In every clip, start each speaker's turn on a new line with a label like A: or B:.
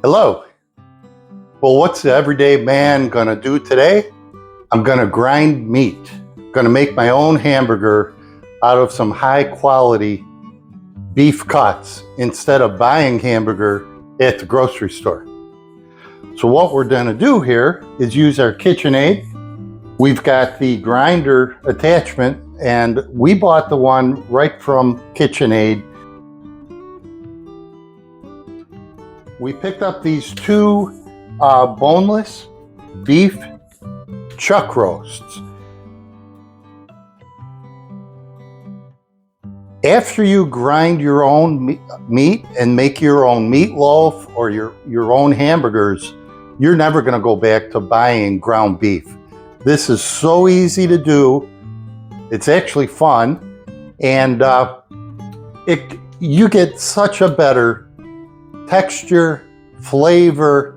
A: Hello. Well, what's the everyday man gonna do today? I'm gonna grind meat. Gonna make my own hamburger out of some high quality beef cuts instead of buying hamburger at the grocery store. So what we're gonna do here is use our KitchenAid. We've got the grinder attachment and we bought the one right from KitchenAid. We picked up these two boneless beef chuck roasts. After you grind your own meat and make your own meatloaf or your own hamburgers, you're never going to go back to buying ground beef. This is so easy to do. It's actually fun, and you get such a better texture, flavor,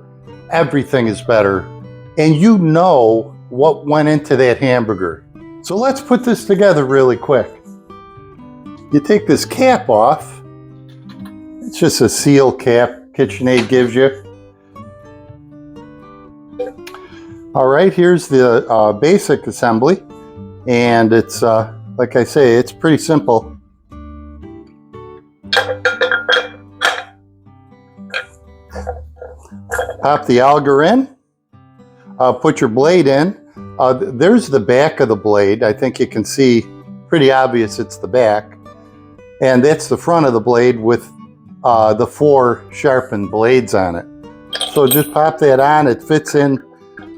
A: everything is better, and you know what went into that hamburger. So let's put this together really quick. You take this cap off. It's just a seal cap KitchenAid gives you. All right, here's the basic assembly, and it's like I say, it's pretty simple. Pop the auger in, put your blade in. There's the back of the blade. I think you can see, pretty obvious it's the back. And that's the front of the blade with the 4 sharpened blades on it. So just pop that on, it fits in,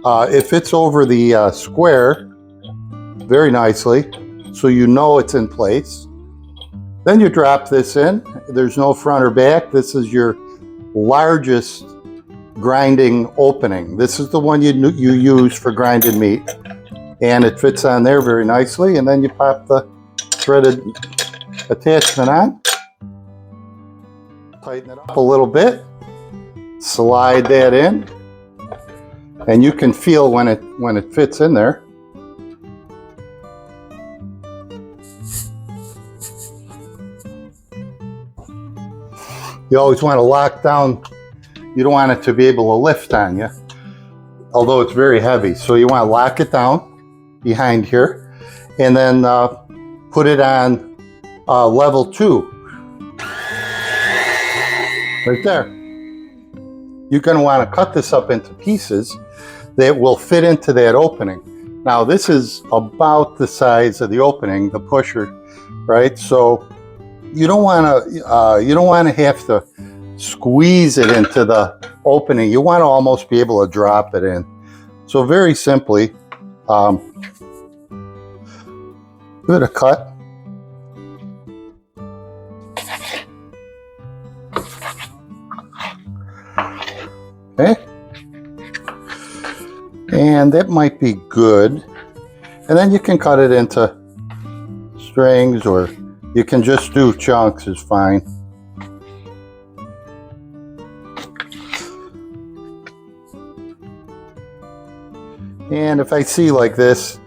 A: it fits over the square very nicely, so you know it's in place. Then you drop this in. There's no front or back. This is your largest grinding opening. This is the one you use for grinding meat, and it fits on there very nicely. And then you pop the threaded attachment on, tighten it up a little bit, slide that in, and you can feel when it fits in there. You always want to lock down. You don't want it to be able to lift on you, although it's very heavy. So you want to lock it down behind here, and then put it on level 2. Right there. You're going to want to cut this up into pieces that will fit into that opening. Now this is about the size of the opening, the pusher, right? So you don't want to have to squeeze it into the opening. You want to almost be able to drop it in. So very simply, give it a cut. Okay. And that might be good. And then you can cut it into strings, or you can just do chunks, is fine. And if I see like this,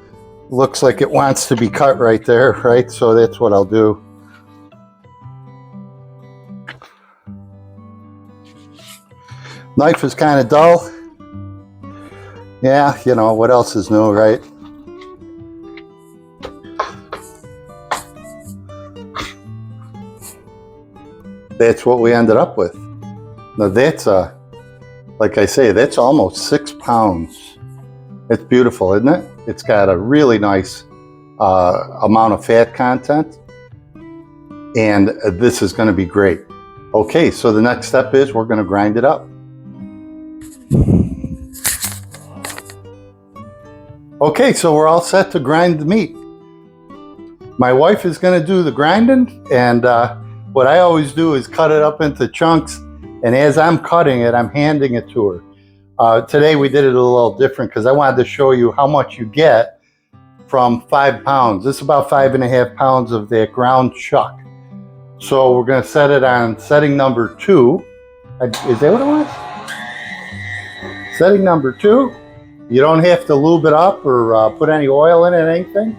A: looks like it wants to be cut right there, right? So that's what I'll do. Knife is kind of dull. Yeah, you know, what else is new, right? That's what we ended up with. Now that's like I say, that's almost 6 pounds. It's beautiful, isn't it? It's got a really nice amount of fat content, and this is going to be great. Okay, so the next step is we're going to grind it up. Okay, so we're all set to grind the meat. My wife is going to do the grinding, and what I always do is cut it up into chunks, and as I'm cutting it, I'm handing it to her. Today we did it a little different because I wanted to show you how much you get from 5 pounds. This is about 5.5 pounds of that ground chuck. So we're going to set it on setting number 2. Is that what it was? Setting number 2. You don't have to lube it up or put any oil in it or anything.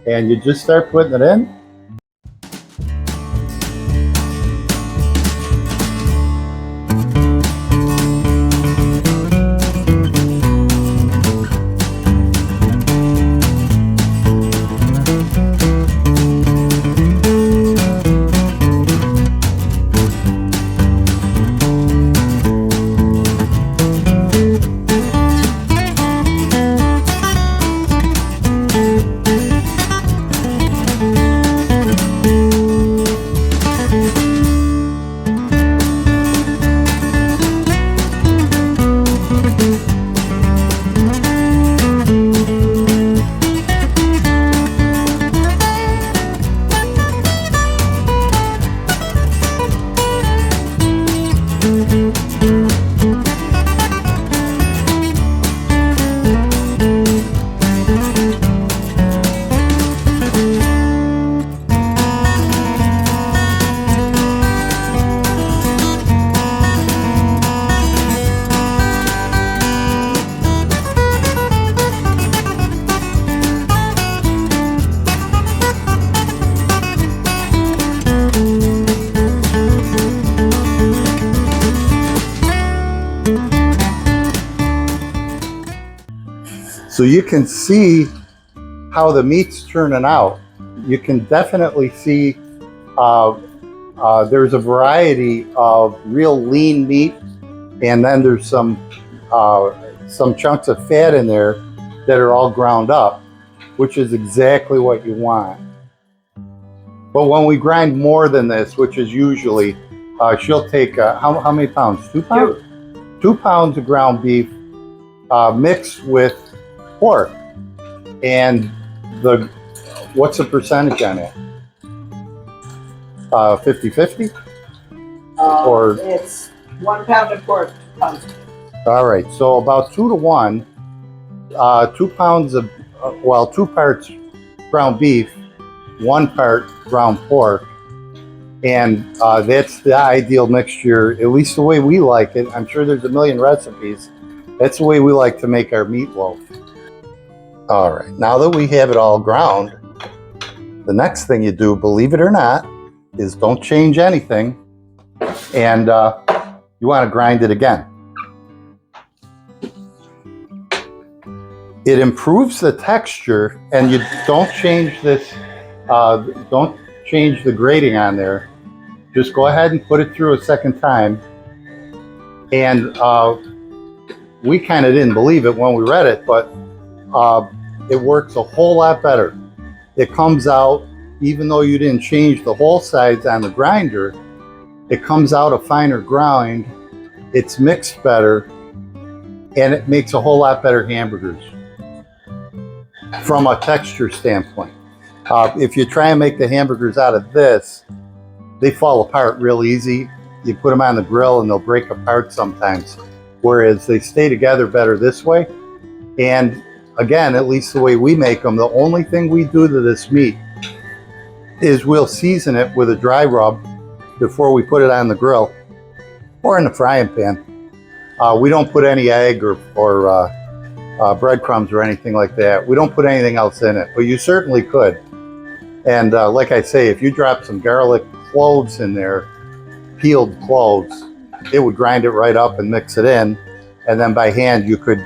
A: And you just start putting it in. So you can see how the meat's turning out. You can definitely see there's a variety of real lean meat, and then there's some chunks of fat in there that are all ground up, which is exactly what you want. But when we grind more than this, which is usually, she'll take, how many pounds? 2 pounds? 2 pounds of ground beef mixed with pork. And what's the percentage on it? 50-50? Or
B: it's 1 pound of pork, 2 pounds.
A: All right, so about 2 to 1, 2 pounds of, 2 parts ground beef, 1 part ground pork, and that's the ideal mixture, at least the way we like it. I'm sure there's a million recipes. That's the way we like to make our meatloaf. All right, now that we have it all ground, the next thing you do, believe it or not, is don't change anything, and you want to grind it again. It improves the texture, and you don't change this, don't change the grating on there. Just go ahead and put it through a second time. And we kind of didn't believe it when we read it, but it works a whole lot better. It comes out, even though you didn't change the hole size on the grinder, it comes out a finer grind, it's mixed better, and it makes a whole lot better hamburgers from a texture standpoint. If you try and make the hamburgers out of this, they fall apart real easy. You put them on the grill and they'll break apart sometimes, whereas they stay together better this way. And again, at least the way we make them, the only thing we do to this meat is we'll season it with a dry rub before we put it on the grill or in the frying pan. We don't put any egg or breadcrumbs or anything like that. We don't put anything else in it, but you certainly could. And like I say, if you drop some garlic cloves in there, peeled cloves, it would grind it right up and mix it in. And then by hand, you could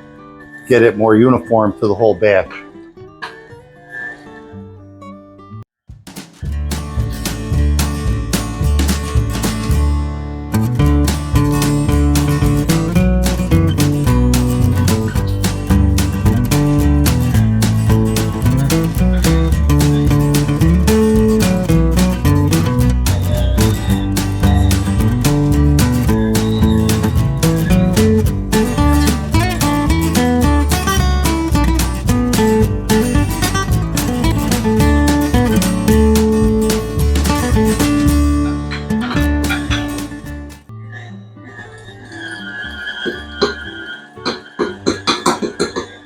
A: get it more uniform to the whole batch.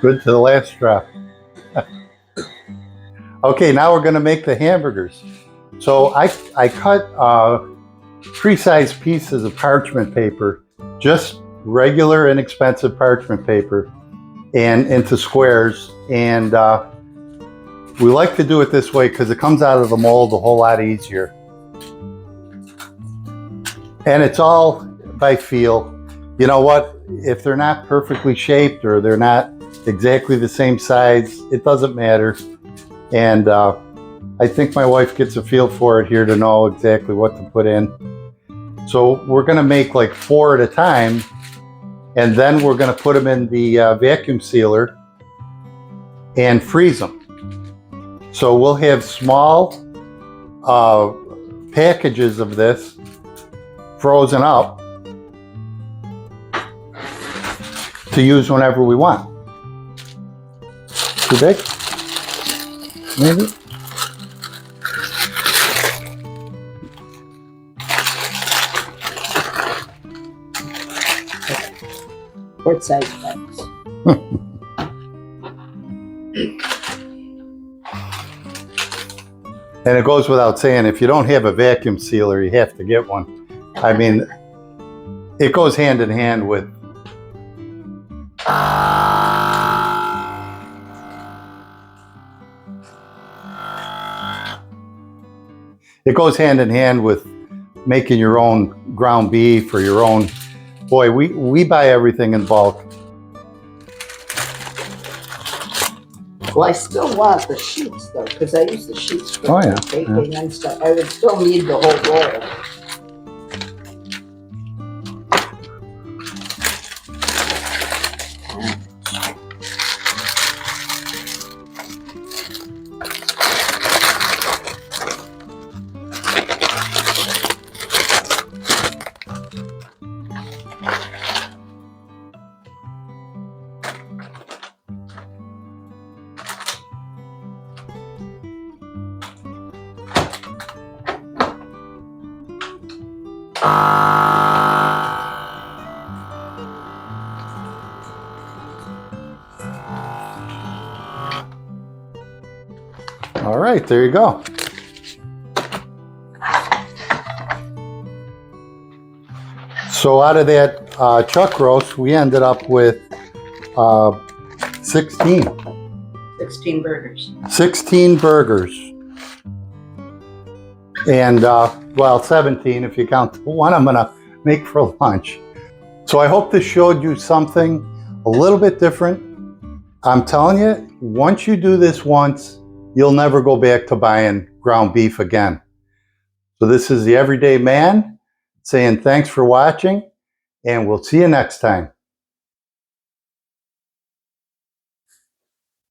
A: Good to the last drop. Okay, now we're going to make the hamburgers. So I cut 3-size pieces of parchment paper, just regular inexpensive parchment paper, and into squares. And we like to do it this way because it comes out of the mold a whole lot easier. And it's all by feel. You know what? If they're not perfectly shaped or they're not exactly the same size, it doesn't matter. And I think my wife gets a feel for it here to know exactly what to put in. So we're going to make like 4 at a time, and then we're going to put them in the vacuum sealer and freeze them. So we'll have small packages of this frozen up to use whenever we want. Too big? Maybe?
B: Quart size bags.
A: And it goes without saying, if you don't have a vacuum sealer, you have to get one. I mean, it goes hand in hand with making your own ground beef or your own. Boy, we buy everything in bulk.
B: Well, I still want the sheets though, because I use the sheets for
A: Oh, yeah,
B: baking and stuff. I would still need the whole roll.
A: All right, there you go. So out of that chuck roast, we ended up with 16.
B: 16 burgers.
A: 16 burgers. And, well, 17 if you count the one I'm going to make for lunch. So I hope this showed you something a little bit different. I'm telling you, once you do this once, you'll never go back to buying ground beef again. So this is the Everyday Man saying thanks for watching, and we'll see you next time.